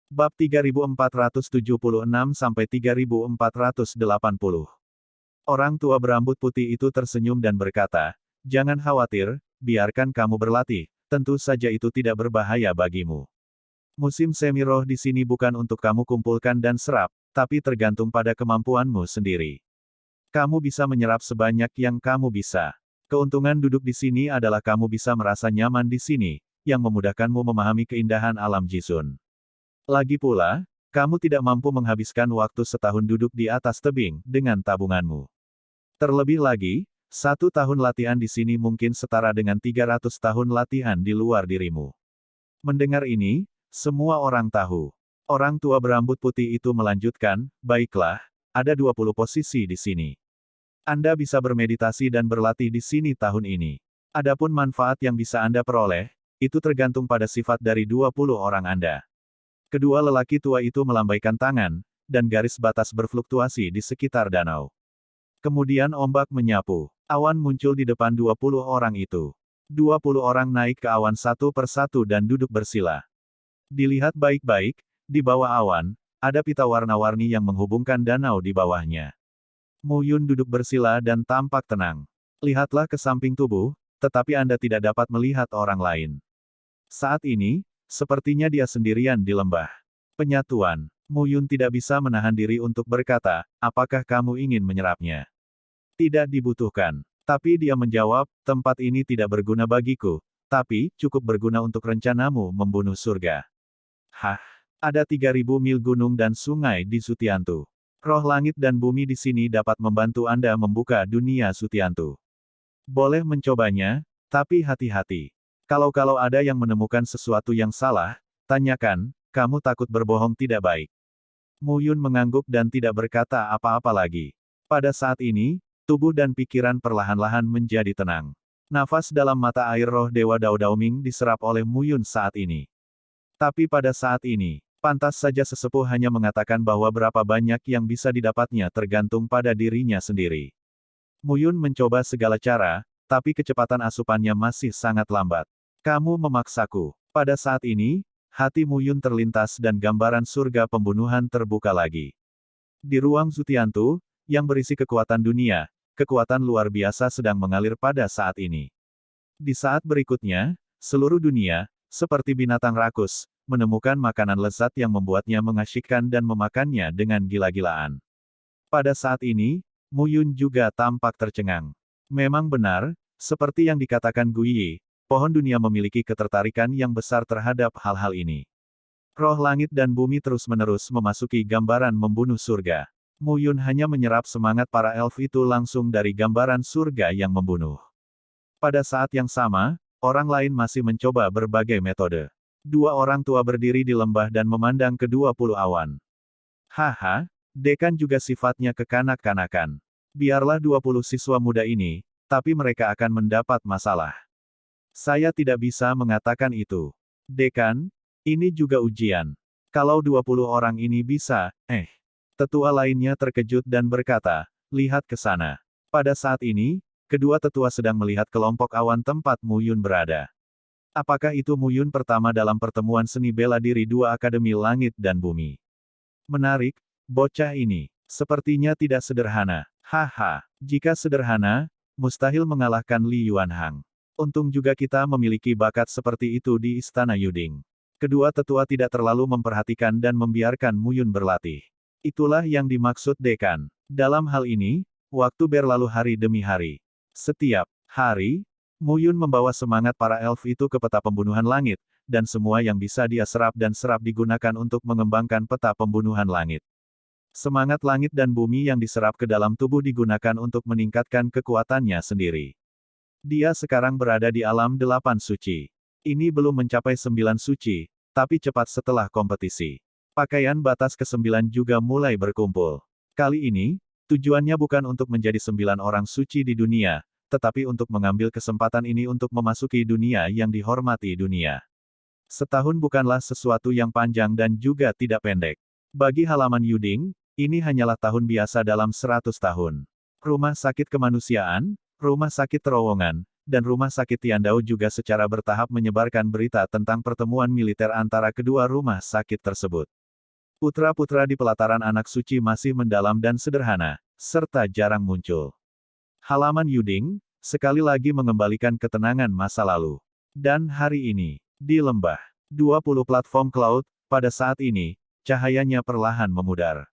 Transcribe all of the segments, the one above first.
Bab 3476-3480. Orang tua berambut putih itu tersenyum dan berkata, "Jangan khawatir, biarkan kamu berlatih, tentu saja itu tidak berbahaya bagimu. Musim semi roh di sini bukan untuk kamu kumpulkan dan serap, tapi tergantung pada kemampuanmu sendiri. Kamu bisa menyerap sebanyak yang kamu bisa. Keuntungan duduk di sini adalah kamu bisa merasa nyaman di sini, yang memudahkanmu memahami keindahan alam Jisun. Lagi pula, kamu tidak mampu menghabiskan waktu setahun duduk di atas tebing dengan tabunganmu. Terlebih lagi, 1 tahun latihan di sini mungkin setara dengan 300 tahun latihan di luar dirimu." Mendengar ini, semua orang tahu. Orang tua berambut putih itu melanjutkan, "Baiklah, ada 20 posisi di sini. Anda bisa bermeditasi dan berlatih di sini tahun ini. Adapun manfaat yang bisa Anda peroleh, itu tergantung pada sifat dari 20 orang Anda." Kedua lelaki tua itu melambaikan tangan, dan garis batas berfluktuasi di sekitar danau. Kemudian ombak menyapu. Awan muncul di depan 20 orang itu. 20 orang naik ke awan satu persatu dan duduk bersila. Dilihat baik-baik, di bawah awan, ada pita warna-warni yang menghubungkan danau di bawahnya. Mu Yun duduk bersila dan tampak tenang. Lihatlah ke samping tubuh, tetapi Anda tidak dapat melihat orang lain. Saat ini, sepertinya dia sendirian di lembah. Penyatuan. Mu Yun tidak bisa menahan diri untuk berkata, "Apakah kamu ingin menyerapnya?" "Tidak dibutuhkan." Tapi dia menjawab, "Tempat ini tidak berguna bagiku, tapi cukup berguna untuk rencanamu membunuh surga." Hah? Ada 3.000 mil gunung dan sungai di Sutiantu. Roh langit dan bumi di sini dapat membantu Anda membuka dunia Sutiantu. Boleh mencobanya, tapi hati-hati. Kalau ada yang menemukan sesuatu yang salah, tanyakan, "Kamu takut berbohong tidak baik?" Mu Yun mengangguk dan tidak berkata apa-apa lagi. Pada saat ini, tubuh dan pikiran perlahan-lahan menjadi tenang. Nafas dalam mata air roh Dewa Dao Daoming diserap oleh Mu Yun saat ini. Tapi pada saat ini, pantas saja sesepuh hanya mengatakan bahwa berapa banyak yang bisa didapatnya tergantung pada dirinya sendiri. Mu Yun mencoba segala cara, tapi kecepatan asupannya masih sangat lambat. "Kamu memaksaku." Pada saat ini, hati Mu Yun terlintas dan gambaran surga pembunuhan terbuka lagi. Di ruang Sutiantu, yang berisi kekuatan dunia, kekuatan luar biasa sedang mengalir pada saat ini. Di saat berikutnya, seluruh dunia, seperti binatang rakus, menemukan makanan lezat yang membuatnya mengasyikkan dan memakannya dengan gila-gilaan. Pada saat ini, Mu Yun juga tampak tercengang. Memang benar, seperti yang dikatakan Gu Yi, pohon dunia memiliki ketertarikan yang besar terhadap hal-hal ini. Roh langit dan bumi terus-menerus memasuki gambaran membunuh surga. Mu Yun hanya menyerap semangat para elf itu langsung dari gambaran surga yang membunuh. Pada saat yang sama, orang lain masih mencoba berbagai metode. 2 orang tua berdiri di lembah dan memandang ke 20 awan. "Haha, dekan juga sifatnya kekanak-kanakan. Biarlah 20 siswa muda ini, tapi mereka akan mendapat masalah. Saya tidak bisa mengatakan itu. Dekan, ini juga ujian. Kalau 20 orang ini bisa, Tetua lainnya terkejut dan berkata, "Lihat ke sana." Pada saat ini, kedua tetua sedang melihat kelompok awan tempat Mu Yun berada. Apakah itu Mu Yun pertama dalam pertemuan seni bela diri dua Akademi Langit dan Bumi? Menarik, bocah ini. Sepertinya tidak sederhana. Haha, jika sederhana, mustahil mengalahkan Li Yuanhang. Untung juga kita memiliki bakat seperti itu di Istana Yuding. Kedua tetua tidak terlalu memperhatikan dan membiarkan Mu Yun berlatih. Itulah yang dimaksud dekan. Dalam hal ini, waktu berlalu hari demi hari. Setiap hari, Mu Yun membawa semangat para elf itu ke peta pembunuhan langit, dan semua yang bisa dia serap dan serap digunakan untuk mengembangkan peta pembunuhan langit. Semangat langit dan bumi yang diserap ke dalam tubuh digunakan untuk meningkatkan kekuatannya sendiri. Dia sekarang berada di alam 8 suci. Ini belum mencapai 9 suci, tapi cepat setelah kompetisi. Pakaian batas ke-9 juga mulai berkumpul. Kali ini, tujuannya bukan untuk menjadi 9 orang suci di dunia, tetapi untuk mengambil kesempatan ini untuk memasuki dunia yang dihormati dunia. Setahun bukanlah sesuatu yang panjang dan juga tidak pendek. Bagi halaman Yuding, ini hanyalah tahun biasa dalam 100 tahun. Rumah sakit kemanusiaan, rumah sakit terowongan, dan rumah sakit Tiandao juga secara bertahap menyebarkan berita tentang pertemuan militer antara kedua rumah sakit tersebut. Putra-putra di pelataran anak suci masih mendalam dan sederhana, serta jarang muncul. Halaman Yuding, sekali lagi mengembalikan ketenangan masa lalu. Dan hari ini, di lembah, 20 platform cloud, pada saat ini, cahayanya perlahan memudar.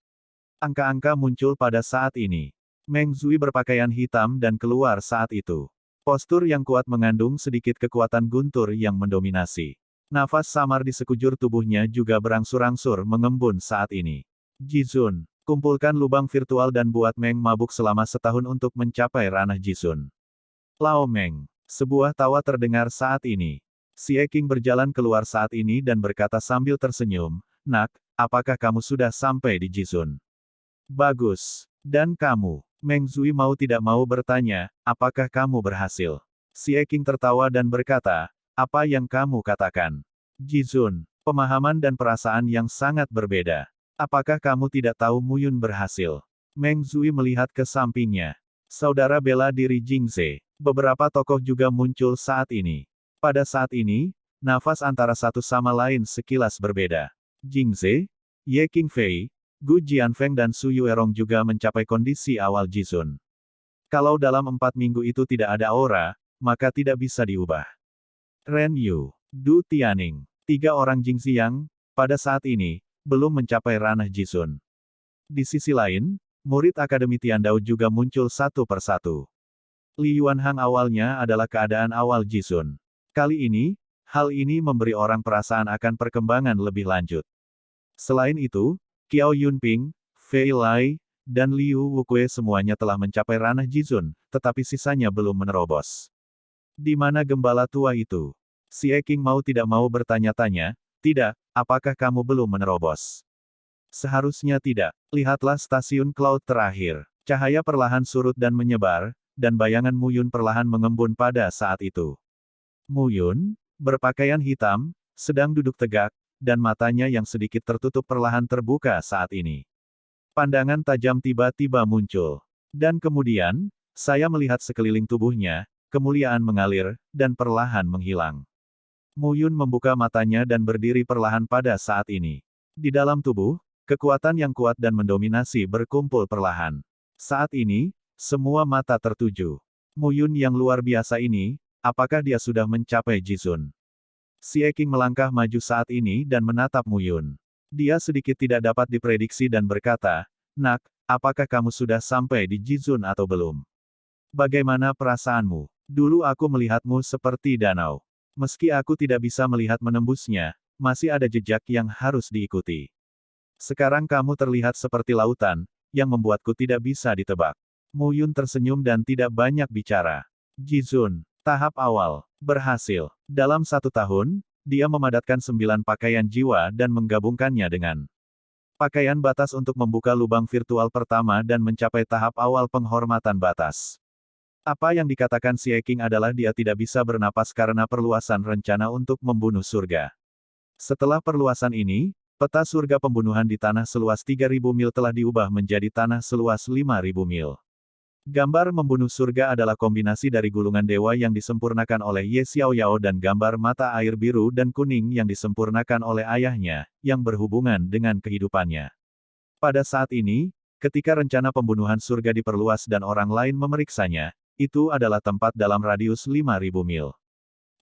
Angka-angka muncul pada saat ini. Meng Zui berpakaian hitam dan keluar saat itu. Postur yang kuat mengandung sedikit kekuatan guntur yang mendominasi. Nafas samar di sekujur tubuhnya juga berangsur-angsur mengembun saat ini. Jizun, kumpulkan lubang virtual dan buat Meng mabuk selama setahun untuk mencapai ranah Jizun. Lao Meng, sebuah tawa terdengar saat ini. Xie Qing berjalan keluar saat ini dan berkata sambil tersenyum, "Nak, apakah kamu sudah sampai di Jizun?" "Bagus. Dan kamu?" Meng Zui mau tidak mau bertanya, "Apakah kamu berhasil?" Xie Qing tertawa dan berkata, "Apa yang kamu katakan?" "Jizun, pemahaman dan perasaan yang sangat berbeda. Apakah kamu tidak tahu Muyun berhasil?" Meng Zui melihat ke sampingnya. Saudara bela diri Jingze. Beberapa tokoh juga muncul saat ini. Pada saat ini, nafas antara satu sama lain sekilas berbeda. Jingze, Ye Qingfei, Gu Jianfeng dan Su Yuerong juga mencapai kondisi awal Jizun. Kalau dalam 4 minggu itu tidak ada aura, maka tidak bisa diubah. Ren Yu, Du Tianing, 3 orang Jingxiang, pada saat ini, belum mencapai ranah Jizun. Di sisi lain, murid Akademi Tiandao juga muncul satu persatu. Li Yuanhang awalnya adalah keadaan awal Jizun. Kali ini, hal ini memberi orang perasaan akan perkembangan lebih lanjut. Selain itu, Qiao Yunping, Fei Lai, dan Liu Wukue semuanya telah mencapai ranah Jizun, tetapi sisanya belum menerobos. Di mana gembala tua itu? Xie Qing mau tidak mau bertanya-tanya, "Tidak, apakah kamu belum menerobos?" Seharusnya tidak. Lihatlah stasiun cloud terakhir. Cahaya perlahan surut dan menyebar, dan bayangan Muyun perlahan mengembun pada saat itu. Muyun, berpakaian hitam, sedang duduk tegak, dan matanya yang sedikit tertutup perlahan terbuka saat ini. Pandangan tajam tiba-tiba muncul. Dan kemudian, saya melihat sekeliling tubuhnya, kemuliaan mengalir, dan perlahan menghilang. Muyun membuka matanya dan berdiri perlahan pada saat ini. Di dalam tubuh, kekuatan yang kuat dan mendominasi berkumpul perlahan. Saat ini, semua mata tertuju. Muyun yang luar biasa ini, apakah dia sudah mencapai Jizun? Xie Qing melangkah maju saat ini dan menatap Muyun. Dia sedikit tidak dapat diprediksi dan berkata, "Nak, apakah kamu sudah sampai di Jizun atau belum? Bagaimana perasaanmu? Dulu aku melihatmu seperti danau. Meski aku tidak bisa melihat menembusnya, masih ada jejak yang harus diikuti. Sekarang kamu terlihat seperti lautan, yang membuatku tidak bisa ditebak." Muyun tersenyum dan tidak banyak bicara. Jizun, tahap awal, berhasil. Dalam 1 tahun, dia memadatkan 9 pakaian jiwa dan menggabungkannya dengan pakaian batas untuk membuka lubang virtual pertama dan mencapai tahap awal penghormatan batas. Apa yang dikatakan Xie Qing adalah dia tidak bisa bernapas karena perluasan rencana untuk membunuh surga. Setelah perluasan ini, peta surga pembunuhan di tanah seluas 3.000 mil telah diubah menjadi tanah seluas 5.000 mil. Gambar membunuh surga adalah kombinasi dari gulungan dewa yang disempurnakan oleh Ye Xiaoyao dan gambar mata air biru dan kuning yang disempurnakan oleh ayahnya, yang berhubungan dengan kehidupannya. Pada saat ini, ketika rencana pembunuhan surga diperluas dan orang lain memeriksanya, itu adalah tempat dalam radius 5.000 mil.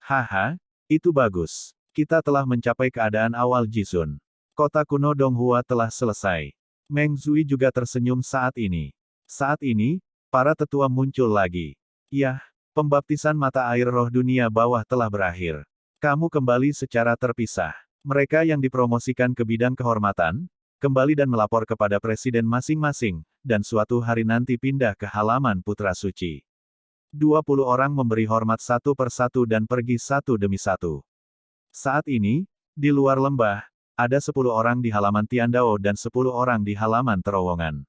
Haha, itu bagus. Kita telah mencapai keadaan awal Jizun. Kota kuno Donghua telah selesai. Meng Zui juga tersenyum saat ini. Saat ini, para tetua muncul lagi. Yah, pembaptisan mata air roh dunia bawah telah berakhir. Kamu kembali secara terpisah. Mereka yang dipromosikan ke bidang kehormatan, kembali dan melapor kepada presiden masing-masing, dan suatu hari nanti pindah ke halaman Putra Suci. 20 orang memberi hormat satu persatu dan pergi satu demi satu. Saat ini, di luar lembah, ada 10 orang di halaman Tiandao dan 10 orang di halaman terowongan.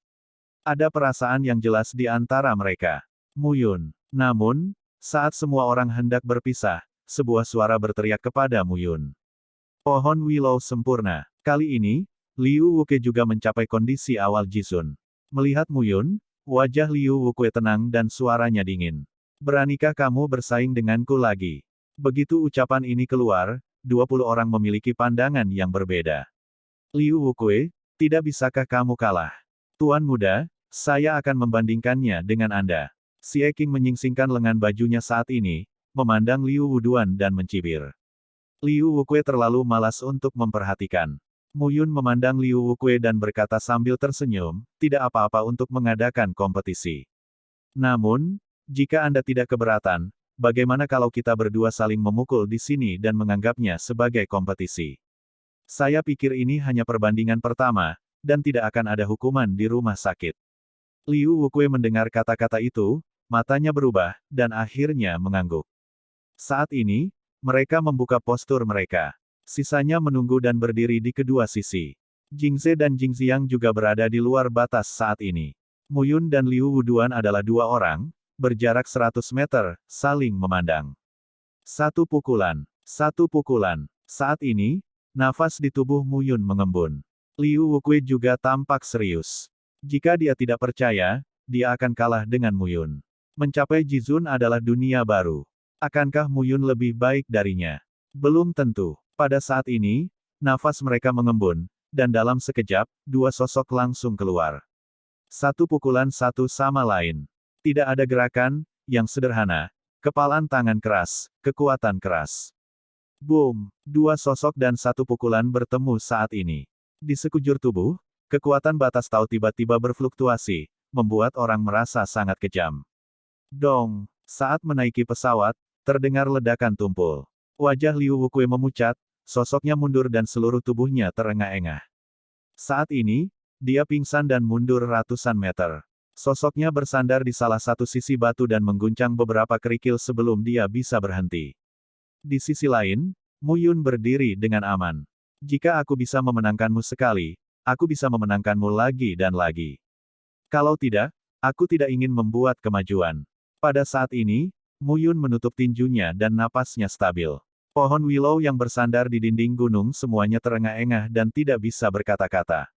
Ada perasaan yang jelas di antara mereka. Muyun. Namun, saat semua orang hendak berpisah, sebuah suara berteriak kepada Muyun. Pohon Willow sempurna. Kali ini, Liu Wuke juga mencapai kondisi awal Jizun. Melihat Muyun, wajah Liu Wuke tenang dan suaranya dingin. Beranikah kamu bersaing denganku lagi? Begitu ucapan ini keluar, 20 orang memiliki pandangan yang berbeda. Liu Wuke, Tidak bisakah kamu kalah? Tuan muda, saya akan membandingkannya dengan Anda. Xie Qing menyingsingkan lengan bajunya saat ini, memandang Liu Wuduan dan mencibir. Liu Wukue terlalu malas untuk memperhatikan. Mu Yun memandang Liu Wukue dan berkata sambil tersenyum, tidak apa-apa untuk mengadakan kompetisi. Namun, jika Anda tidak keberatan, bagaimana kalau kita berdua saling memukul di sini dan menganggapnya sebagai kompetisi? Saya pikir ini hanya perbandingan pertama, dan tidak akan ada hukuman di rumah sakit. Liu Wukue mendengar kata-kata itu, matanya berubah, dan akhirnya mengangguk. Saat ini, mereka membuka postur mereka. Sisanya menunggu dan berdiri di kedua sisi. Jingze dan Jingxiang juga berada di luar batas saat ini. Mu Yun dan Liu Wuduan adalah dua orang, berjarak 100 meter, saling memandang. Satu pukulan. Satu pukulan. Saat ini, nafas di tubuh Mu Yun mengembun. Liu Wukue juga tampak serius. Jika dia tidak percaya, dia akan kalah dengan Mu Yun. Mencapai Jizun adalah dunia baru. Akankah Mu Yun lebih baik darinya? Belum tentu. Pada saat ini, nafas mereka mengembun, dan dalam sekejap, dua sosok langsung keluar. Satu pukulan satu sama lain. Tidak ada gerakan, yang sederhana, kepalan tangan keras, kekuatan keras. Boom! Dua sosok dan satu pukulan bertemu saat ini. Di sekujur tubuh, kekuatan batas Tao tiba-tiba berfluktuasi, membuat orang merasa sangat kejam. Dong! Saat menaiki pesawat, terdengar ledakan tumpul. Wajah Liu Wukue memucat, sosoknya mundur dan seluruh tubuhnya terengah-engah. Saat ini, dia pingsan dan mundur ratusan meter. Sosoknya bersandar di salah satu sisi batu dan mengguncang beberapa kerikil sebelum dia bisa berhenti. Di sisi lain, Mu Yun berdiri dengan aman. Jika aku bisa memenangkanmu sekali, aku bisa memenangkanmu lagi dan lagi. Kalau tidak, aku tidak ingin membuat kemajuan. Pada saat ini, Mu Yun menutup tinjunya dan napasnya stabil. Pohon willow yang bersandar di dinding gunung semuanya terengah-engah dan tidak bisa berkata-kata.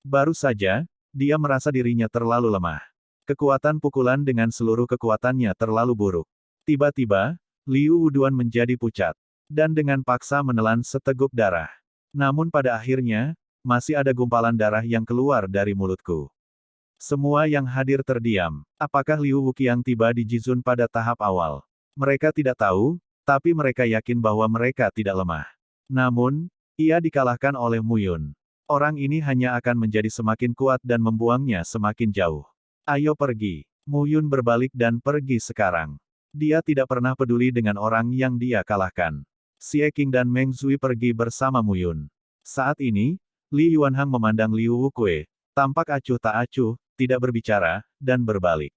Baru saja, dia merasa dirinya terlalu lemah. Kekuatan pukulan dengan seluruh kekuatannya terlalu buruk. Tiba-tiba, Liu Wuduan menjadi pucat. Dan dengan paksa menelan seteguk darah. Namun pada akhirnya, masih ada gumpalan darah yang keluar dari mulutku. Semua yang hadir terdiam. Apakah Liu Wuqiang tiba di Jizun pada tahap awal? Mereka tidak tahu, tapi mereka yakin bahwa mereka tidak lemah. Namun, ia dikalahkan oleh Mu Yun. Orang ini hanya akan menjadi semakin kuat dan membuangnya semakin jauh. Ayo pergi. Mu Yun berbalik dan pergi sekarang. Dia tidak pernah peduli dengan orang yang dia kalahkan. Xie Qing dan Meng Zui pergi bersama Mu Yun. Saat ini, Li Yuanhang memandang Liu Wukue, tampak acuh tak acuh, tidak berbicara, dan berbalik.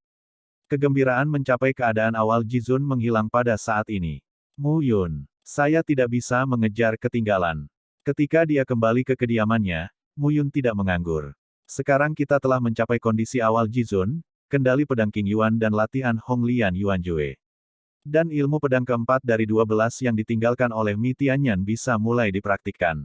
Kegembiraan mencapai keadaan awal Jizun menghilang pada saat ini. Mu Yun, saya tidak bisa mengejar ketinggalan. Ketika dia kembali ke kediamannya, Mu Yun tidak menganggur. Sekarang kita telah mencapai kondisi awal Jizun, kendali pedang Qing Yuan dan latihan Hong Lian Yuan Jue. Dan ilmu pedang keempat dari 12 yang ditinggalkan oleh Mi Tianyan bisa mulai dipraktikkan.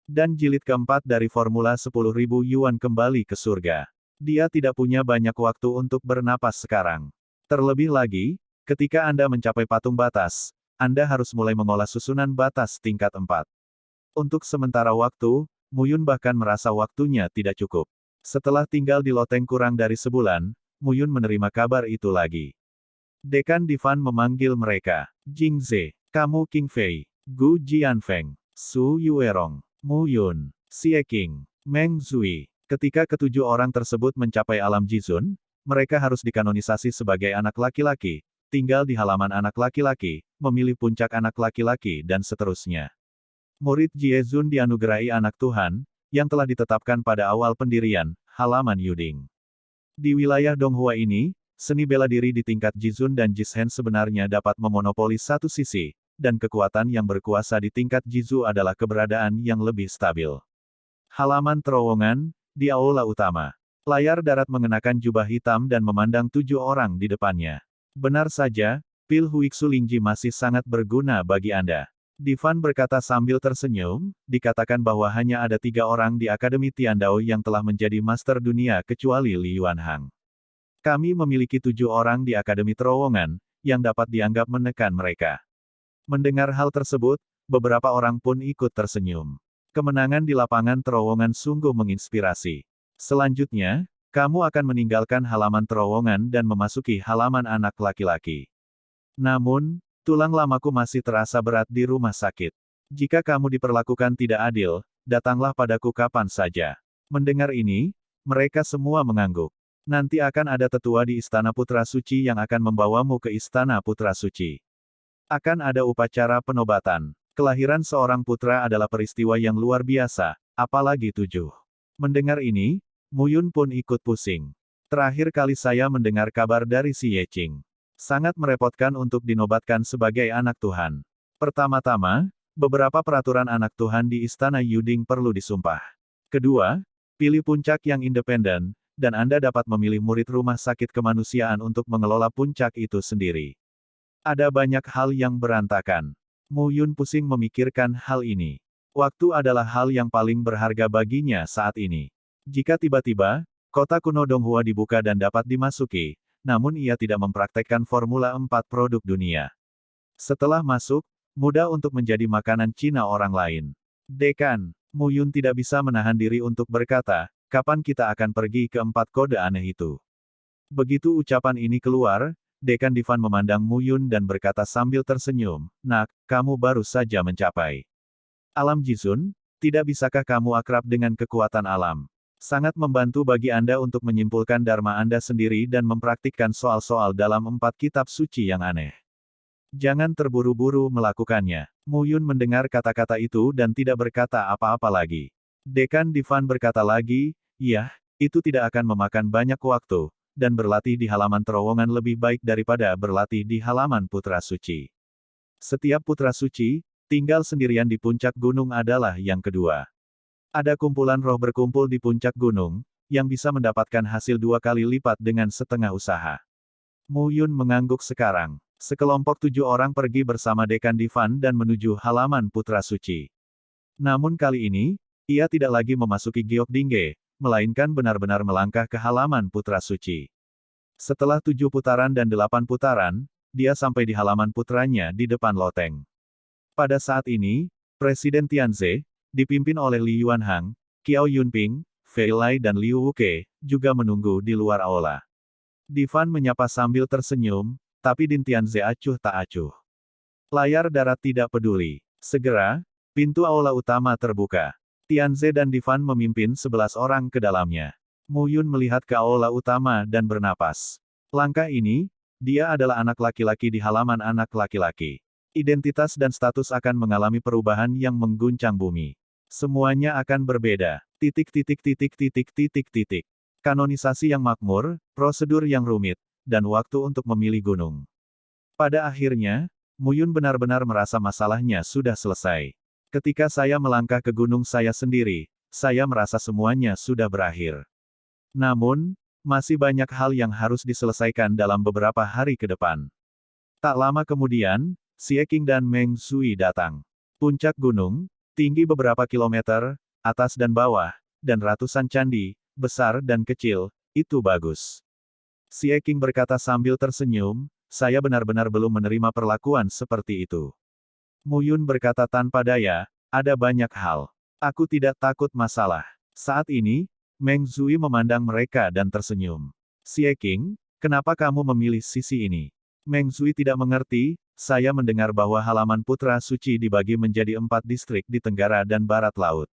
Dan jilid keempat dari formula 10.000 Yuan kembali ke surga. Dia tidak punya banyak waktu untuk bernapas sekarang. Terlebih lagi, ketika Anda mencapai patung batas, Anda harus mulai mengolah susunan batas tingkat 4. Untuk sementara waktu, Mu Yun bahkan merasa waktunya tidak cukup. Setelah tinggal di loteng kurang dari sebulan, Mu Yun menerima kabar itu lagi. Dekan Divan memanggil mereka. Jingze, kamu Qing Fei, Gu Jianfeng, Su Yuerong, Mu Yun, Xie Qing, Meng Zui. Ketika ketujuh orang tersebut mencapai alam Jizun, mereka harus dikanonisasi sebagai anak laki-laki, tinggal di halaman anak laki-laki, memilih puncak anak laki-laki dan seterusnya. Murid Jiezun dianugerahi anak Tuhan, yang telah ditetapkan pada awal pendirian, halaman Yuding. Di wilayah Donghua ini, seni bela diri di tingkat Jizun dan Jishen sebenarnya dapat memonopoli satu sisi, dan kekuatan yang berkuasa di tingkat Jizu adalah keberadaan yang lebih stabil. Halaman terowongan, di aula utama. Layar darat mengenakan jubah hitam dan memandang 7 orang di depannya. Benar saja, pil Huixu Lingji masih sangat berguna bagi Anda. Divan berkata sambil tersenyum, dikatakan bahwa hanya ada 3 orang di Akademi Tiandao yang telah menjadi master dunia kecuali Li Yuanhang. Kami memiliki 7 orang di Akademi Terowongan, yang dapat dianggap menekan mereka. Mendengar hal tersebut, beberapa orang pun ikut tersenyum. Kemenangan di lapangan terowongan sungguh menginspirasi. Selanjutnya, kamu akan meninggalkan halaman terowongan dan memasuki halaman anak laki-laki. Namun, tulang lamaku masih terasa berat di rumah sakit. Jika kamu diperlakukan tidak adil, datanglah padaku kapan saja. Mendengar ini, mereka semua mengangguk. Nanti akan ada tetua di Istana Putra Suci yang akan membawamu ke Istana Putra Suci. Akan ada upacara penobatan. Kelahiran seorang putra adalah peristiwa yang luar biasa, apalagi 7. Mendengar ini, Muyun pun ikut pusing. Terakhir kali saya mendengar kabar dari si Yeqing. Sangat merepotkan untuk dinobatkan sebagai anak Tuhan. Pertama-tama, beberapa peraturan anak Tuhan di Istana Yuding perlu disumpah. Kedua, pilih puncak yang independen, dan Anda dapat memilih murid rumah sakit kemanusiaan untuk mengelola puncak itu sendiri. Ada banyak hal yang berantakan. Muyun pusing memikirkan hal ini. Waktu adalah hal yang paling berharga baginya saat ini. Jika tiba-tiba, kota kuno Donghua dibuka dan dapat dimasuki, namun ia tidak mempraktekkan Formula 4 produk dunia. Setelah masuk, mudah untuk menjadi makanan Cina orang lain. Dekan, Muyun tidak bisa menahan diri untuk berkata, kapan kita akan pergi ke 4 kode aneh itu? Begitu ucapan ini keluar, Dekan Divan memandang Muyun dan berkata sambil tersenyum, "Nak, kamu baru saja mencapai alam Jizun, tidak bisakah kamu akrab dengan kekuatan alam? Sangat membantu bagi Anda untuk menyimpulkan dharma Anda sendiri dan mempraktikkan soal-soal dalam 4 kitab suci yang aneh. Jangan terburu-buru melakukannya." Muyun mendengar kata-kata itu dan tidak berkata apa-apa lagi. Dekan Divan berkata lagi, "Iya, itu tidak akan memakan banyak waktu, dan berlatih di halaman terowongan lebih baik daripada berlatih di halaman Putra Suci. Setiap Putra Suci, tinggal sendirian di puncak gunung adalah yang kedua. Ada kumpulan roh berkumpul di puncak gunung, yang bisa mendapatkan hasil 2 kali lipat dengan setengah usaha." Muyun mengangguk sekarang. Sekelompok 7 orang pergi bersama Dekan Divan dan menuju halaman Putra Suci. Namun kali ini, ia tidak lagi memasuki Gyeokdingge, melainkan benar-benar melangkah ke halaman Putra Suci. Setelah 7 putaran dan 8 putaran, dia sampai di halaman putranya di depan loteng. Pada saat ini, Presiden Tianze, dipimpin oleh Li Yuanhang, Qiao Yunping, Fei Lai dan Liu Wuke, juga menunggu di luar aula. Divan menyapa sambil tersenyum, tapi Din Tianze acuh tak acuh. Layar darat tidak peduli. Segera, pintu aula utama terbuka. Tianze dan Divan memimpin 11 orang ke dalamnya. Muyun melihat ke aula utama dan bernapas. Langkah ini, dia adalah anak laki-laki di halaman anak laki-laki. Identitas dan status akan mengalami perubahan yang mengguncang bumi. Semuanya akan berbeda. Kanonisasi yang makmur, prosedur yang rumit, dan waktu untuk memilih gunung. Pada akhirnya, Muyun benar-benar merasa masalahnya sudah selesai. Ketika saya melangkah ke gunung saya sendiri, saya merasa semuanya sudah berakhir. Namun, masih banyak hal yang harus diselesaikan dalam beberapa hari ke depan. Tak lama kemudian, Xie Qing dan Meng Zui datang. Puncak gunung, tinggi beberapa kilometer, atas dan bawah, dan ratusan candi, besar dan kecil, itu bagus. Xie Qing berkata sambil tersenyum, saya benar-benar belum menerima perlakuan seperti itu. Muyun berkata tanpa daya, ada banyak hal. Aku tidak takut masalah. Saat ini, Meng Zui memandang mereka dan tersenyum. Xie Qing, kenapa kamu memilih sisi ini? Meng Zui tidak mengerti, saya mendengar bahwa halaman Putra Suci dibagi menjadi 4 distrik di Tenggara dan Barat Laut.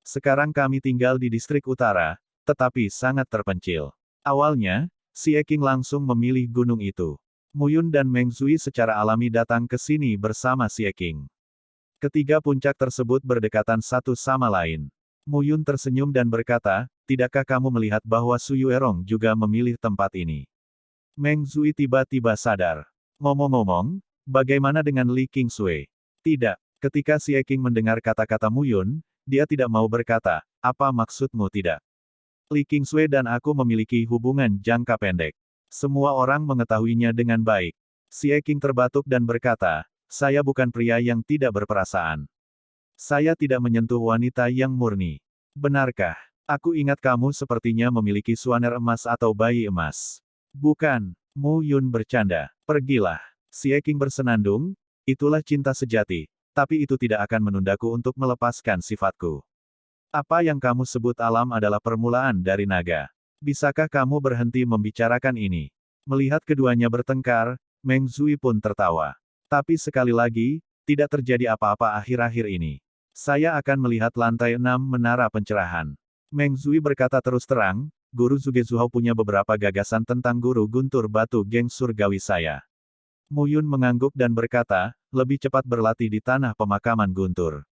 Sekarang kami tinggal di distrik utara, tetapi sangat terpencil. Awalnya, Xie Qing langsung memilih gunung itu. Muyun dan Meng Zui secara alami datang ke sini bersama Xie Qing. Ketiga puncak tersebut berdekatan satu sama lain. Muyun tersenyum dan berkata, tidakkah kamu melihat bahwa Su Yuerong juga memilih tempat ini? Meng Zui tiba-tiba sadar. Ngomong-ngomong, bagaimana dengan Li Qingsui? Tidak. Ketika Xie Qing mendengar kata-kata Muyun, dia tidak mau berkata, apa maksudmu tidak? Li Qingsui dan aku memiliki hubungan jangka pendek. Semua orang mengetahuinya dengan baik. Xie Qing terbatuk dan berkata, saya bukan pria yang tidak berperasaan. Saya tidak menyentuh wanita yang murni. Benarkah? Aku ingat kamu sepertinya memiliki suaner emas atau bayi emas. Bukan, Mu Yun bercanda. Pergilah. Xie Qing bersenandung, itulah cinta sejati. tapi itu tidak akan menundaku untuk melepaskan sifatku. Apa yang kamu sebut alam adalah permulaan dari naga. Bisakah kamu berhenti membicarakan ini? Melihat keduanya bertengkar, Meng Zui pun tertawa. Tapi sekali lagi, tidak terjadi apa-apa akhir-akhir ini. Saya akan melihat lantai 6 menara pencerahan. Meng Zui berkata terus terang, Guru Zugezuhao punya beberapa gagasan tentang guru guntur batu geng surgawi saya. Mu Yun mengangguk dan berkata, lebih cepat berlatih di tanah pemakaman guntur.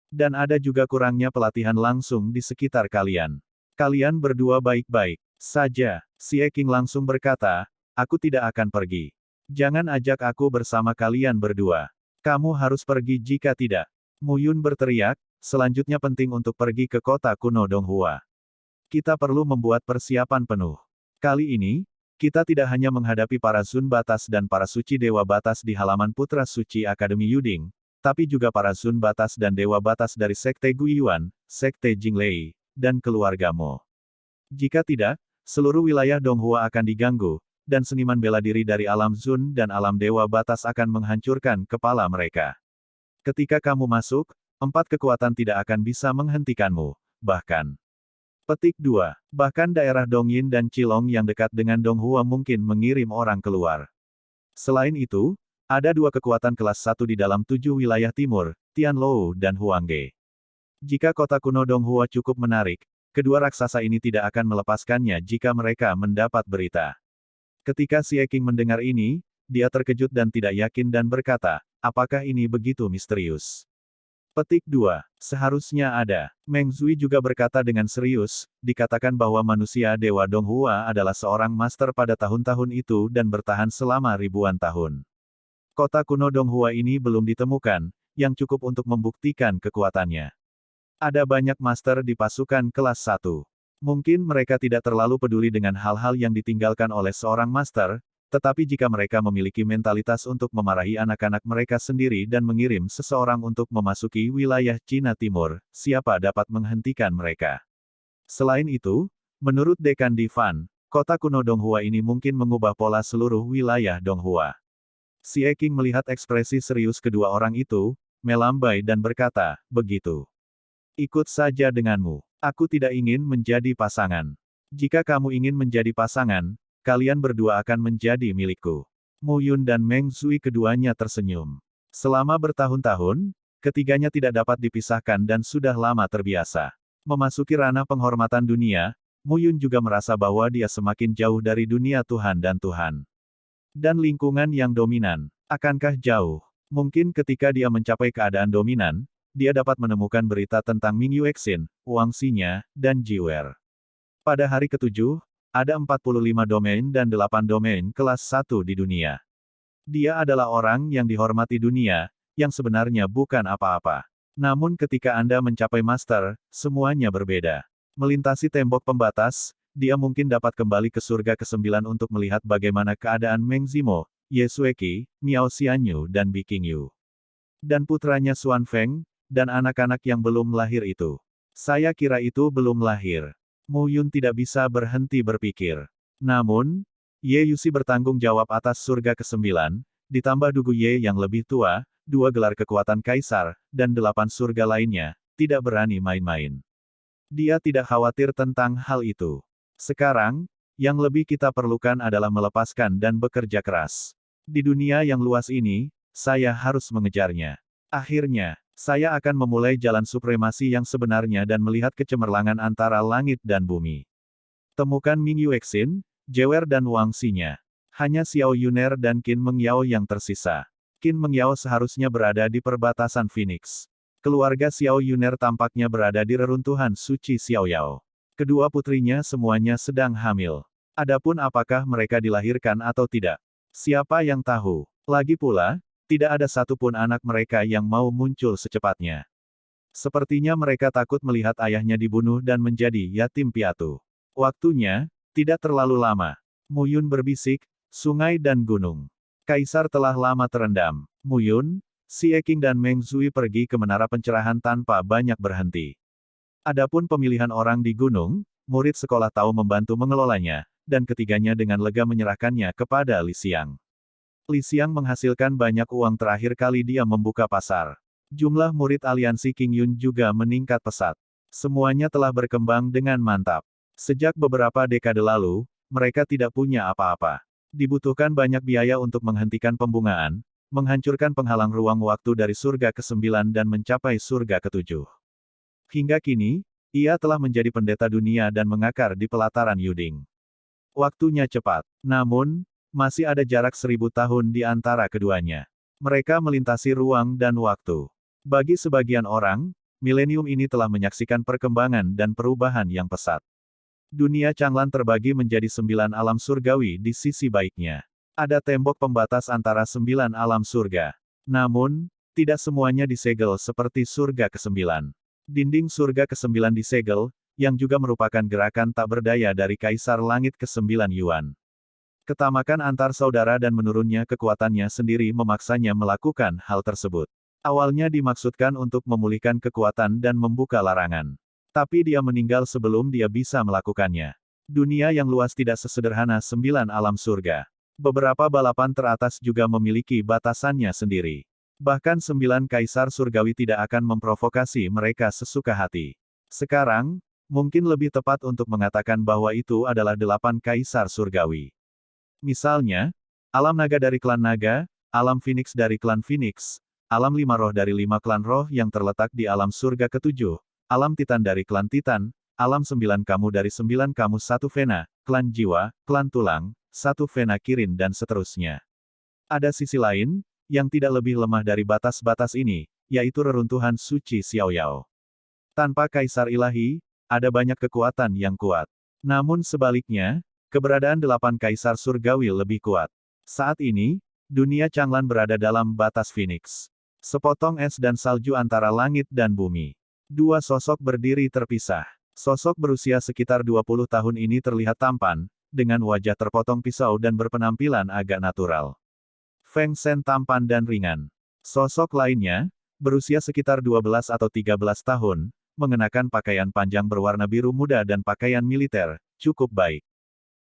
Dan ada juga kurangnya pelatihan langsung di sekitar kalian. Kalian berdua baik-baik saja. Xie Qing langsung berkata, aku tidak akan pergi. Jangan ajak aku bersama kalian berdua. Kamu harus pergi jika tidak. Mu Yun berteriak, selanjutnya penting untuk pergi ke kota kuno Donghua. Kita perlu membuat persiapan penuh. Kali ini, kita tidak hanya menghadapi para Zun Batas dan para suci Dewa Batas di halaman Putra Suci Akademi Yuding, tapi juga para Zun Batas dan Dewa Batas dari Sekte Guiyuan, Sekte Jinglei, dan keluarga Mo. Jika tidak, seluruh wilayah Donghua akan diganggu, dan seniman bela diri dari alam Zun dan alam Dewa Batas akan menghancurkan kepala mereka. Ketika kamu masuk, 4 kekuatan tidak akan bisa menghentikanmu, bahkan. Petik 2. Bahkan daerah Dongyin dan Chilong yang dekat dengan Donghua mungkin mengirim orang keluar. Selain itu, ada 2 kekuatan kelas 1 di dalam 7 wilayah timur, Tianlou dan Huangge. Jika kota kuno Donghua cukup menarik, kedua raksasa ini tidak akan melepaskannya jika mereka mendapat berita. Ketika Xie Qing mendengar ini, dia terkejut dan tidak yakin dan berkata, apakah ini begitu misterius? Petik 2. Seharusnya ada. Meng Zui juga berkata dengan serius, dikatakan bahwa manusia Dewa Donghua adalah seorang master pada tahun-tahun itu dan bertahan selama ribuan tahun. Kota kuno Donghua ini belum ditemukan, yang cukup untuk membuktikan kekuatannya. Ada banyak master di pasukan kelas 1. Mungkin mereka tidak terlalu peduli dengan hal-hal yang ditinggalkan oleh seorang master, tetapi jika mereka memiliki mentalitas untuk memarahi anak-anak mereka sendiri dan mengirim seseorang untuk memasuki wilayah Cina Timur, siapa dapat menghentikan mereka? Selain itu, menurut Dekan Di Fan, kota kuno Donghua ini mungkin mengubah pola seluruh wilayah Donghua. Xie Qing melihat ekspresi serius kedua orang itu, melambai dan berkata, begitu. Ikut saja denganmu. Aku tidak ingin menjadi pasangan. Jika kamu ingin menjadi pasangan, kalian berdua akan menjadi milikku. Mu Yun dan Meng Zui keduanya tersenyum. Selama bertahun-tahun, ketiganya tidak dapat dipisahkan dan sudah lama terbiasa. Memasuki ranah penghormatan dunia, Mu Yun juga merasa bahwa dia semakin jauh dari dunia Tuhan dan Tuhan. Dan lingkungan yang dominan. Akankah jauh? Mungkin ketika dia mencapai keadaan dominan, dia dapat menemukan berita tentang Ming Yuexin, Wang Xinya, dan Jiwer. Pada hari ke-7, ada 45 domain dan 8 domain kelas 1 di dunia. Dia adalah orang yang dihormati dunia, yang sebenarnya bukan apa-apa. Namun ketika Anda mencapai master, semuanya berbeda. Melintasi tembok pembatas, dia mungkin dapat kembali ke surga ke-9 untuk melihat bagaimana keadaan Meng Zimo, Ye Xueqi, Miao Xianyu dan Bi Qingyu. Dan putranya Xuan Feng, dan anak-anak yang belum lahir itu. Saya kira itu belum lahir. Mu Yun tidak bisa berhenti berpikir. Namun, Ye Yuxi bertanggung jawab atas surga ke-9, ditambah Dugu Ye yang lebih tua, 2 gelar kekuatan kaisar, dan 8 surga lainnya, tidak berani main-main. Dia tidak khawatir tentang hal itu. Sekarang, yang lebih kita perlukan adalah melepaskan dan bekerja keras. Di dunia yang luas ini, saya harus mengejarnya. Akhirnya, saya akan memulai jalan supremasi yang sebenarnya dan melihat kecemerlangan antara langit dan bumi. Temukan Ming Yuexin, Jiwer dan Wang Xinya. Hanya Xiao Yuner dan Qin Mengyao yang tersisa. Qin Mengyao seharusnya berada di perbatasan Phoenix. Keluarga Xiao Yuner tampaknya berada di reruntuhan suci Xiao Yao. Kedua putrinya semuanya sedang hamil. Adapun apakah mereka dilahirkan atau tidak? Siapa yang tahu? Lagi pula, tidak ada satupun anak mereka yang mau muncul secepatnya. Sepertinya mereka takut melihat ayahnya dibunuh dan menjadi yatim piatu. Waktunya, tidak terlalu lama. Mu Yun berbisik, sungai dan gunung. Kaisar telah lama terendam. Mu Yun, Xie Qing dan Meng Zui pergi ke menara pencerahan tanpa banyak berhenti. Adapun pemilihan orang di gunung, murid sekolah tahu membantu mengelolanya, dan ketiganya dengan lega menyerahkannya kepada Li Xiang. Li Xiang menghasilkan banyak uang terakhir kali dia membuka pasar. Jumlah murid aliansi King Yun juga meningkat pesat. Semuanya telah berkembang dengan mantap. Sejak beberapa dekade lalu, mereka tidak punya apa-apa. Dibutuhkan banyak biaya untuk menghentikan pembungaan, menghancurkan penghalang ruang waktu dari surga ke-9 dan mencapai surga ke-7. Hingga kini, ia telah menjadi pendeta dunia dan mengakar di pelataran Yuding. Waktunya cepat. Namun, masih ada jarak 1000 tahun di antara keduanya. Mereka melintasi ruang dan waktu. Bagi sebagian orang, milenium ini telah menyaksikan perkembangan dan perubahan yang pesat. Dunia Changlan terbagi menjadi 9 alam surgawi di sisi baiknya. Ada tembok pembatas antara 9 alam surga. Namun, tidak semuanya disegel seperti surga ke-9. Dinding surga ke-9 disegel, yang juga merupakan gerakan tak berdaya dari Kaisar Langit ke-9 Yuan. Ketamakan antar saudara dan menurunnya kekuatannya sendiri memaksanya melakukan hal tersebut. Awalnya dimaksudkan untuk memulihkan kekuatan dan membuka larangan. Tapi dia meninggal sebelum dia bisa melakukannya. Dunia yang luas tidak sesederhana 9 alam surga. Beberapa balapan teratas juga memiliki batasannya sendiri. Bahkan 9 kaisar surgawi tidak akan memprovokasi mereka sesuka hati. Sekarang, mungkin lebih tepat untuk mengatakan bahwa itu adalah 8 kaisar surgawi. Misalnya, alam naga dari klan naga, alam Phoenix dari klan Phoenix, alam 5 roh dari 5 klan roh yang terletak di alam surga ke-7, alam Titan dari klan Titan, alam 9 kamu dari 9 kamu 1 Vena, klan jiwa, klan tulang, 1 Vena Kirin dan seterusnya. Ada sisi lain, yang tidak lebih lemah dari batas-batas ini, yaitu reruntuhan suci Xiaoyao. Tanpa kaisar ilahi, ada banyak kekuatan yang kuat. Namun sebaliknya, keberadaan 8 kaisar surgawi lebih kuat. Saat ini, dunia Changlan berada dalam batas Phoenix. Sepotong es dan salju antara langit dan bumi. Dua sosok berdiri terpisah. Sosok berusia sekitar 20 tahun ini terlihat tampan, dengan wajah terpotong pisau dan berpenampilan agak natural. Feng Shen tampan dan ringan. Sosok lainnya, berusia sekitar 12 atau 13 tahun, mengenakan pakaian panjang berwarna biru muda dan pakaian militer, cukup baik.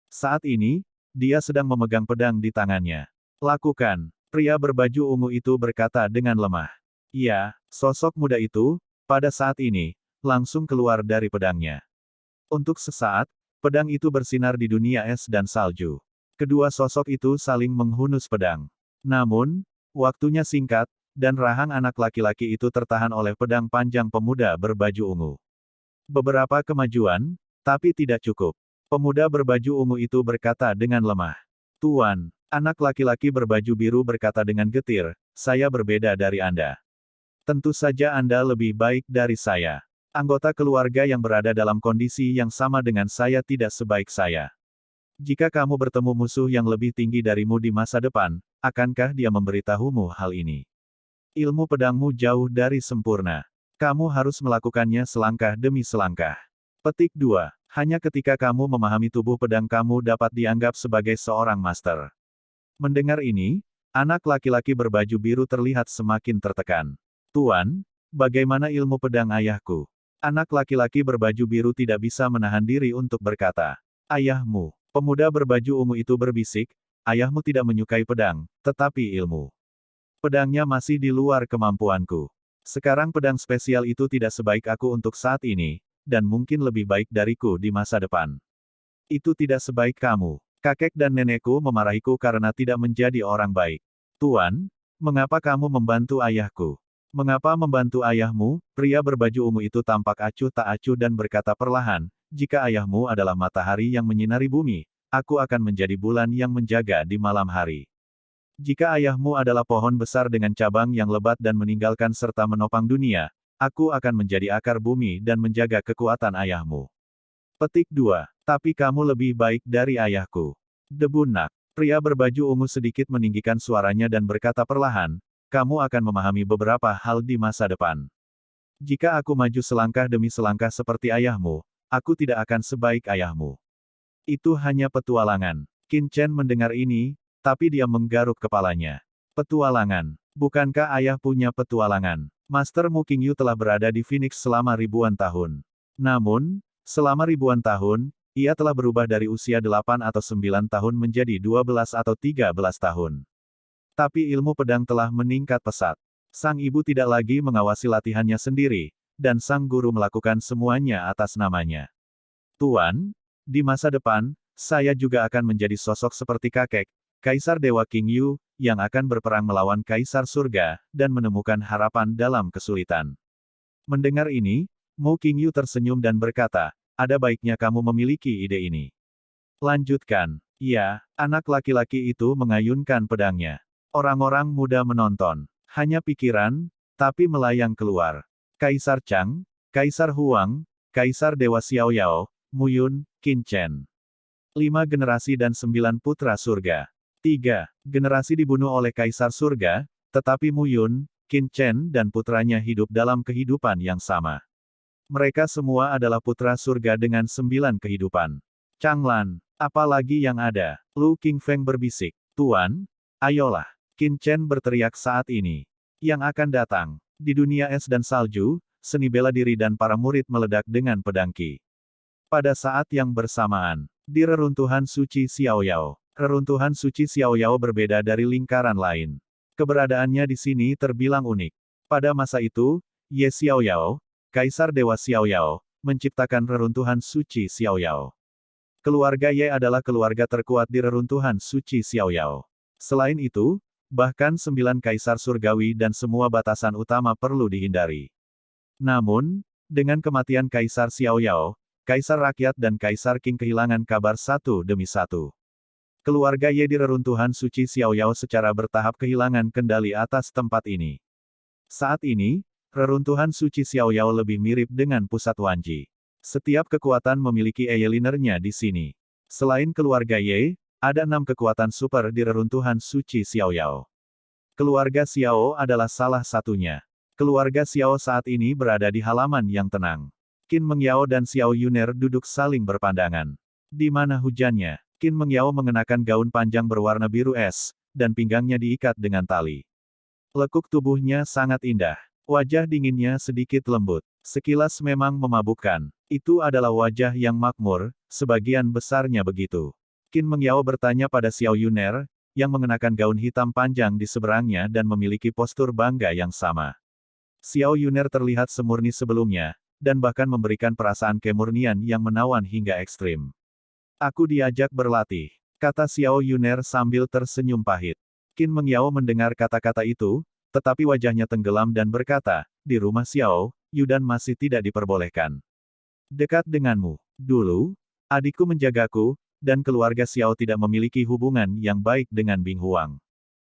Saat ini, dia sedang memegang pedang di tangannya. Lakukan. Pria berbaju ungu itu berkata dengan lemah. Iya, sosok muda itu, pada saat ini, langsung keluar dari pedangnya. Untuk sesaat, pedang itu bersinar di dunia es dan salju. Kedua sosok itu saling menghunus pedang. Namun, waktunya singkat, dan rahang anak laki-laki itu tertahan oleh pedang panjang pemuda berbaju ungu. Beberapa kemajuan, tapi tidak cukup. Pemuda berbaju ungu itu berkata dengan lemah. Tuan. Anak laki-laki berbaju biru berkata dengan getir, saya berbeda dari Anda. Tentu saja Anda lebih baik dari saya. Anggota keluarga yang berada dalam kondisi yang sama dengan saya tidak sebaik saya. Jika kamu bertemu musuh yang lebih tinggi darimu di masa depan, akankah dia memberitahumu hal ini? Ilmu pedangmu jauh dari sempurna. Kamu harus melakukannya selangkah demi selangkah. Petik 2. Hanya ketika kamu memahami tubuh pedang kamu dapat dianggap sebagai seorang master. Mendengar ini, anak laki-laki berbaju biru terlihat semakin tertekan. Tuan, bagaimana ilmu pedang ayahku? Anak laki-laki berbaju biru tidak bisa menahan diri untuk berkata. Ayahmu. Pemuda berbaju ungu itu berbisik, ayahmu tidak menyukai pedang, tetapi ilmu. Pedangnya masih di luar kemampuanku. Sekarang pedang spesial itu tidak sebaik aku untuk saat ini, dan mungkin lebih baik dariku di masa depan. Itu tidak sebaik kamu. Kakek dan nenekku memarahiku karena tidak menjadi orang baik. Tuan, mengapa kamu membantu ayahku? Mengapa membantu ayahmu? Pria berbaju ungu itu tampak acuh tak acuh dan berkata perlahan, jika ayahmu adalah matahari yang menyinari bumi, aku akan menjadi bulan yang menjaga di malam hari. Jika ayahmu adalah pohon besar dengan cabang yang lebat dan meninggalkan serta menopang dunia, aku akan menjadi akar bumi dan menjaga kekuatan ayahmu. Petik 2. Tapi kamu lebih baik dari ayahku. Debunak. Pria berbaju ungu sedikit meninggikan suaranya dan berkata perlahan, kamu akan memahami beberapa hal di masa depan. Jika aku maju selangkah demi selangkah seperti ayahmu, aku tidak akan sebaik ayahmu. Itu hanya petualangan. Qin Chen mendengar ini, tapi dia menggaruk kepalanya. Petualangan. Bukankah ayah punya petualangan? Master Mu Qingyu telah berada di Phoenix selama ribuan tahun. Namun, selama ribuan tahun, ia telah berubah dari usia 8 atau 9 tahun menjadi 12 atau 13 tahun. Tapi ilmu pedang telah meningkat pesat. Sang ibu tidak lagi mengawasi latihannya sendiri, dan sang guru melakukan semuanya atas namanya. Tuan, di masa depan, saya juga akan menjadi sosok seperti kakek, Kaisar Dewa King Yu, yang akan berperang melawan Kaisar Surga, dan menemukan harapan dalam kesulitan. Mendengar ini, Mu King Yu tersenyum dan berkata, ada baiknya kamu memiliki ide ini. Lanjutkan. Ya, anak laki-laki itu mengayunkan pedangnya. Orang-orang muda menonton. Hanya pikiran, tapi melayang keluar. Kaisar Chang, Kaisar Huang, Kaisar Dewa Xiaoyao, Mu Yun, Qin Chen. 5 generasi dan 9 putra surga. 3 generasi dibunuh oleh Kaisar Surga, tetapi Mu Yun, Qin Chen dan putranya hidup dalam kehidupan yang sama. Mereka semua adalah putra surga dengan 9 kehidupan. Changlan, apalagi yang ada? Lu Qingfeng berbisik. Tuan, ayolah. Qin Chen berteriak saat ini. Yang akan datang. Di dunia es dan salju, seni bela diri dan para murid meledak dengan pedang Qi. Pada saat yang bersamaan, di reruntuhan suci Xiaoyao. Reruntuhan suci Xiaoyao berbeda dari lingkaran lain. Keberadaannya di sini terbilang unik. Pada masa itu, Ye Xiaoyao, Kaisar Dewa Xiaoyao, menciptakan reruntuhan suci Xiaoyao. Keluarga Ye adalah keluarga terkuat di reruntuhan suci Xiaoyao. Selain itu, bahkan 9 kaisar surgawi dan semua batasan utama perlu dihindari. Namun, dengan kematian Kaisar Xiaoyao, Kaisar Rakyat dan Kaisar Qing kehilangan kabar satu demi satu. Keluarga Ye di reruntuhan suci Xiaoyao secara bertahap kehilangan kendali atas tempat ini. Saat ini, reruntuhan suci Xiaoyao lebih mirip dengan pusat Wanji. Setiap kekuatan memiliki eyelinernya di sini. Selain keluarga Ye, ada 6 kekuatan super di reruntuhan suci Xiaoyao. Keluarga Xiao adalah salah satunya. Keluarga Xiao saat ini berada di halaman yang tenang. Qin Mengyao dan Xiao Yuner duduk saling berpandangan. Di mana hujannya? Qin Mengyao mengenakan gaun panjang berwarna biru es, dan pinggangnya diikat dengan tali. Lekuk tubuhnya sangat indah. Wajah dinginnya sedikit lembut. Sekilas memang memabukkan. Itu adalah wajah yang makmur, sebagian besarnya begitu. Qin Mengyao bertanya pada Xiao Yuner, yang mengenakan gaun hitam panjang di seberangnya dan memiliki postur bangga yang sama. Xiao Yuner terlihat semurni sebelumnya, dan bahkan memberikan perasaan kemurnian yang menawan hingga ekstrim. Aku diajak berlatih, kata Xiao Yuner sambil tersenyum pahit. Qin Mengyao mendengar kata-kata itu, tetapi wajahnya tenggelam dan berkata, di rumah Xiao, Yudan masih tidak diperbolehkan dekat denganmu. Dulu, adikku menjagaku, dan keluarga Xiao tidak memiliki hubungan yang baik dengan Bing Huang.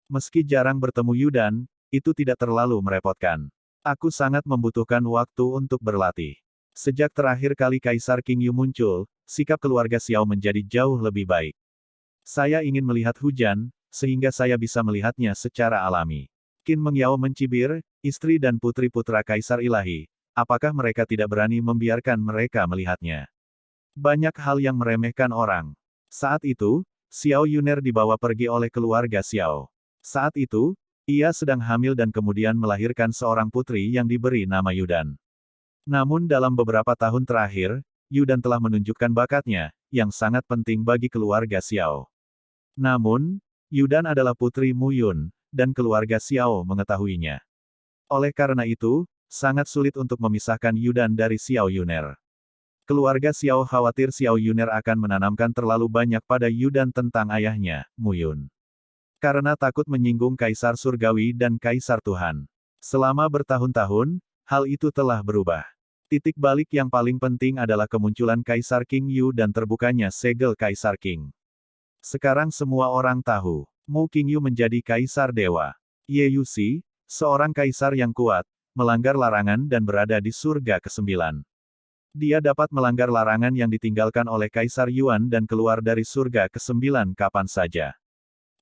Meski jarang bertemu Yudan, itu tidak terlalu merepotkan. Aku sangat membutuhkan waktu untuk berlatih. Sejak terakhir kali Kaisar King Yu muncul, sikap keluarga Xiao menjadi jauh lebih baik. Saya ingin melihat hujan, sehingga saya bisa melihatnya secara alami. Qin Mengyao mencibir, istri dan putri-putra Kaisar Ilahi, apakah mereka tidak berani membiarkan mereka melihatnya? Banyak hal yang meremehkan orang. Saat itu, Xiao Yuner dibawa pergi oleh keluarga Xiao. Saat itu, ia sedang hamil dan kemudian melahirkan seorang putri yang diberi nama Yudan. Namun dalam beberapa tahun terakhir, Yudan telah menunjukkan bakatnya, yang sangat penting bagi keluarga Xiao. Namun, Yudan adalah putri Mu Yun, dan keluarga Xiao mengetahuinya. Oleh karena itu, sangat sulit untuk memisahkan Yudan dari Xiao Yuner. Keluarga Xiao khawatir Xiao Yuner akan menanamkan terlalu banyak pada Yudan tentang ayahnya, Mu Yun. Karena takut menyinggung Kaisar Surgawi dan Kaisar Tuhan. Selama bertahun-tahun, hal itu telah berubah. Titik balik yang paling penting adalah kemunculan Kaisar King Yu dan terbukanya segel Kaisar Qing. Sekarang semua orang tahu, Mu King Yu menjadi Kaisar Dewa. Ye Yuxi, seorang kaisar yang kuat, melanggar larangan dan berada di surga ke-9. Dia dapat melanggar larangan yang ditinggalkan oleh Kaisar Yuan dan keluar dari surga ke-9 kapan saja.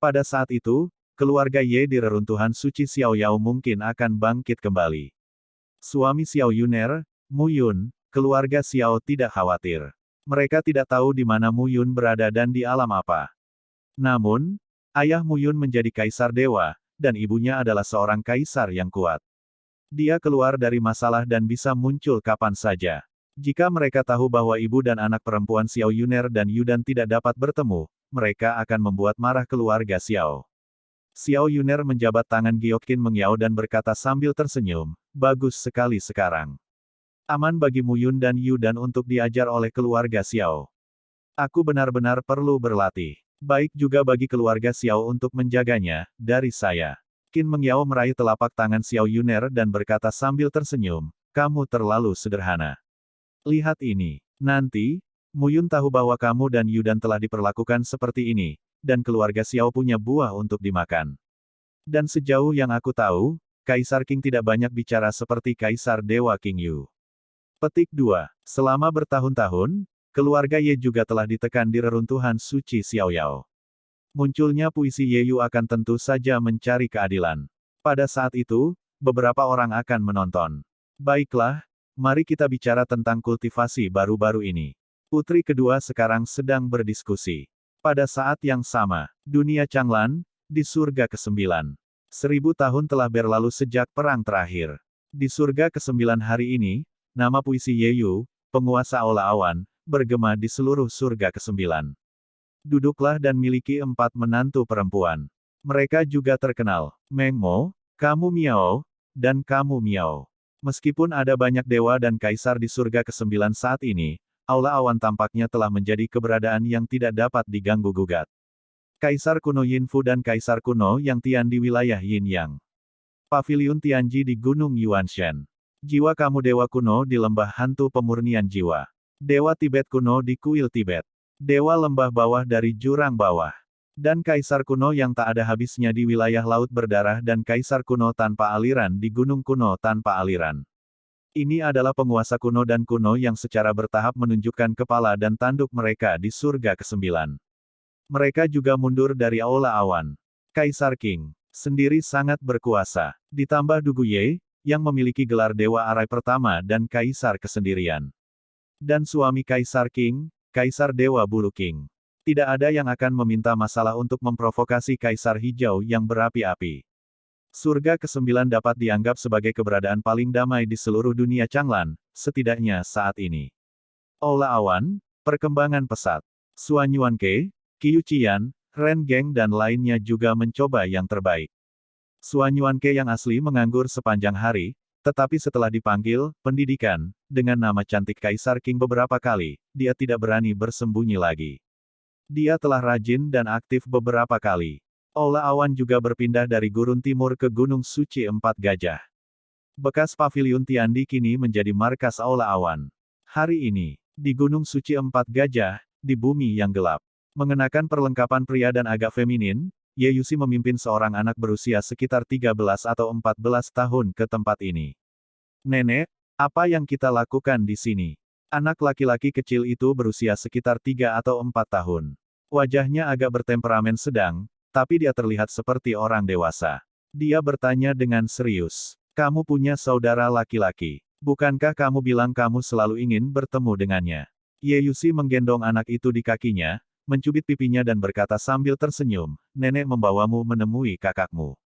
Pada saat itu, keluarga Ye di reruntuhan suci Xiaoyao mungkin akan bangkit kembali. Suami Xiao Yuner, Mu Yun, keluarga Xiao tidak khawatir. Mereka tidak tahu di mana Mu Yun berada dan di alam apa. Namun, ayah Mu Yun menjadi Kaisar Dewa, dan ibunya adalah seorang kaisar yang kuat. Dia keluar dari masalah dan bisa muncul kapan saja. Jika mereka tahu bahwa ibu dan anak perempuan Xiao Yuner dan Yudan tidak dapat bertemu, mereka akan membuat marah keluarga Xiao. Xiao Yuner menjabat tangan Giokin Mengyao dan berkata sambil tersenyum, bagus sekali sekarang. Aman bagi Mu Yun dan Yu dan untuk diajar oleh keluarga Xiao. Aku benar-benar perlu berlatih. Baik juga bagi keluarga Xiao untuk menjaganya, dari saya. Qin Mengyao meraih telapak tangan Xiao Yuner dan berkata sambil tersenyum, kamu terlalu sederhana. Lihat ini. Nanti, Mu Yun tahu bahwa kamu dan Yu dan telah diperlakukan seperti ini, dan keluarga Xiao punya buah untuk dimakan. Dan sejauh yang aku tahu, Kaisar Qing tidak banyak bicara seperti Kaisar Dewa Qing Yu. Petik 2. Selama bertahun-tahun, keluarga Ye juga telah ditekan di reruntuhan suci Xiaoyao. Munculnya puisi Ye Yu akan tentu saja mencari keadilan. Pada saat itu, beberapa orang akan menonton. Baiklah, mari kita bicara tentang kultivasi baru-baru ini. Putri kedua sekarang sedang berdiskusi. Pada saat yang sama, dunia Changlan, di surga ke-9. 1000 tahun telah berlalu sejak perang terakhir. Di surga ke-9 hari ini, nama puisi Ye Yu, penguasa aula awan, bergema di seluruh surga ke-9. Duduklah dan miliki 4 menantu perempuan. Mereka juga terkenal, Meng Mo, kamu Miao, dan kamu Miao. Meskipun ada banyak dewa dan kaisar di surga ke-9 saat ini, aula awan tampaknya telah menjadi keberadaan yang tidak dapat diganggu-gugat. Kaisar kuno Yinfu dan Kaisar kuno Yang Tian di wilayah Yin-Yang. Paviliun Tianji di Gunung Yuanshan. Jiwa kamu dewa kuno di lembah hantu pemurnian jiwa. Dewa Tibet kuno di kuil Tibet. Dewa lembah bawah dari jurang bawah. Dan Kaisar kuno yang tak ada habisnya di wilayah laut berdarah dan Kaisar kuno tanpa aliran di gunung kuno tanpa aliran. Ini adalah penguasa kuno dan kuno yang secara bertahap menunjukkan kepala dan tanduk mereka di surga ke-9. Mereka juga mundur dari aula awan. Kaisar Qing sendiri sangat berkuasa. Ditambah Dugu Ye, yang memiliki gelar Dewa Arai pertama dan Kaisar kesendirian. Dan suami Kaisar Qing, Kaisar Dewa Bulu Qing. Tidak ada yang akan meminta masalah untuk memprovokasi Kaisar Hijau yang berapi-api. Surga ke-9 dapat dianggap sebagai keberadaan paling damai di seluruh dunia Changlan, setidaknya saat ini. Aula awan, perkembangan pesat. Suan Yuanke, Qiu Qian, Ren Geng dan lainnya juga mencoba yang terbaik. Suan Yuanke yang asli menganggur sepanjang hari, tetapi setelah dipanggil, pendidikan, dengan nama cantik Kaisar Qing beberapa kali, dia tidak berani bersembunyi lagi. Dia telah rajin dan aktif beberapa kali. Aula awan juga berpindah dari gurun timur ke Gunung Suci Empat Gajah. Bekas paviliun Tiandi kini menjadi markas aula awan. Hari ini, di Gunung Suci Empat Gajah, di bumi yang gelap. Mengenakan perlengkapan pria dan agak feminin, Ye Yusi memimpin seorang anak berusia sekitar 13 atau 14 tahun ke tempat ini. Nenek, apa yang kita lakukan di sini? Anak laki-laki kecil itu berusia sekitar 3 atau 4 tahun. Wajahnya agak bertemperamen sedang, tapi dia terlihat seperti orang dewasa. Dia bertanya dengan serius. Kamu punya saudara laki-laki. Bukankah kamu bilang kamu selalu ingin bertemu dengannya? Ye Yusi menggendong anak itu di kakinya, mencubit pipinya dan berkata sambil tersenyum, nenek membawamu menemui kakakmu.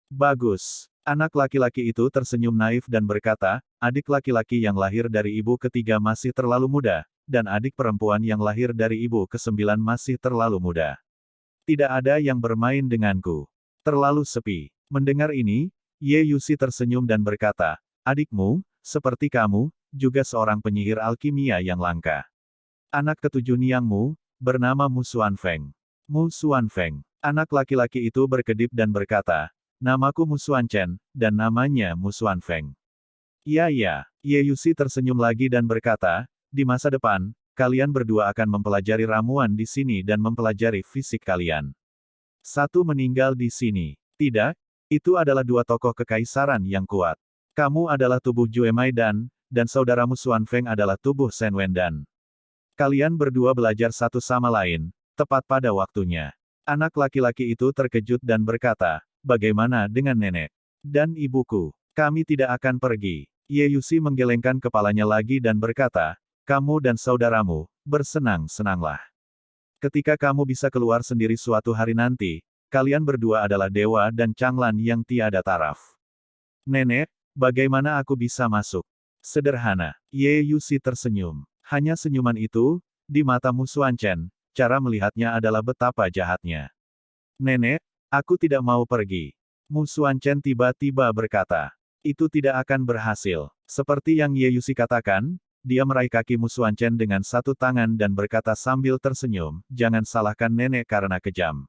Bagus. Anak laki-laki itu tersenyum naif dan berkata, adik laki-laki yang lahir dari ibu ketiga masih terlalu muda, dan adik perempuan yang lahir dari ibu ke-9 masih terlalu muda. Tidak ada yang bermain denganku. Terlalu sepi. Mendengar ini, Ye Yusi tersenyum dan berkata, adikmu, seperti kamu, juga seorang penyihir alkimia yang langka. Anak ketujuh Niangmu, bernama Mu Xuanfeng. Mu Xuanfeng. Anak laki-laki itu berkedip dan berkata, namaku Mu Xuanchen, dan namanya Mu Xuanfeng. Ya. Ye Yusi tersenyum lagi dan berkata, di masa depan, kalian berdua akan mempelajari ramuan di sini dan mempelajari fisik kalian. Satu meninggal di sini. Tidak, itu adalah dua tokoh kekaisaran yang kuat. Kamu adalah tubuh Jue Maidan, dan saudaramu Xuanfeng adalah tubuh Shen Wendan. Kalian berdua belajar satu sama lain, tepat pada waktunya. Anak laki-laki itu terkejut dan berkata, bagaimana dengan nenek? Dan ibuku? Kami tidak akan pergi. Ye Yusi menggelengkan kepalanya lagi dan berkata, kamu dan saudaramu, bersenang-senanglah. Ketika kamu bisa keluar sendiri suatu hari nanti, kalian berdua adalah dewa dan Changlan yang tiada taraf. Nenek, bagaimana aku bisa masuk? Sederhana. Ye Yusi tersenyum. Hanya senyuman itu, di mata Mu Xuanchen, cara melihatnya adalah betapa jahatnya. Nenek, Aku tidak mau pergi. Mu Xuanchen tiba-tiba berkata. Itu tidak akan berhasil. Seperti yang Ye Yusi katakan, dia meraih kaki Mu Xuanchen dengan satu tangan dan berkata sambil tersenyum, jangan salahkan nenek karena kejam.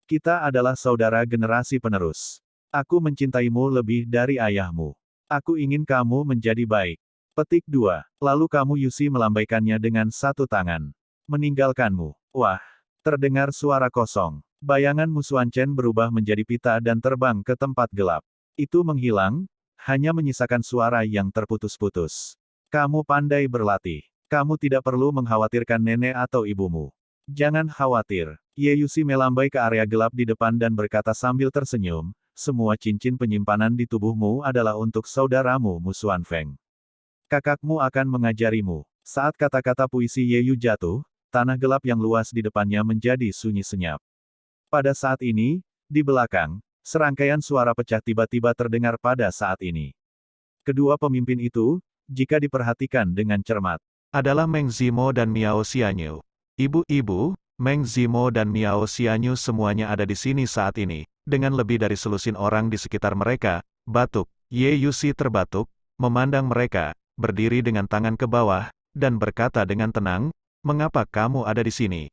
Kita adalah saudara generasi penerus. Aku mencintaimu lebih dari ayahmu. Aku ingin kamu menjadi baik. Petik 2. Lalu kamu Yusi melambaikannya dengan satu tangan. Meninggalkanmu. Wah. Terdengar suara kosong. Bayangan Mu Xuanchen berubah menjadi pita dan terbang ke tempat gelap. Itu menghilang, hanya menyisakan suara yang terputus-putus. Kamu pandai berlatih. Kamu tidak perlu mengkhawatirkan nenek atau ibumu. Jangan khawatir. Ye Yusi melambai ke area gelap di depan dan berkata sambil tersenyum, semua cincin penyimpanan di tubuhmu adalah untuk saudaramu Mu Xuanfeng. Kakakmu akan mengajarimu. Saat kata-kata puisi Ye Yu jatuh, tanah gelap yang luas di depannya menjadi sunyi senyap. Pada saat ini, di belakang, serangkaian suara pecah tiba-tiba terdengar pada saat ini. Kedua pemimpin itu, jika diperhatikan dengan cermat, adalah Meng Zimo dan Miao Xianyu. Ibu-ibu, Meng Zimo dan Miao Xianyu semuanya ada di sini saat ini, dengan lebih dari selusin orang di sekitar mereka. Batuk. Ye Yusi terbatuk, memandang mereka, berdiri dengan tangan ke bawah, dan berkata dengan tenang, mengapa kamu ada di sini?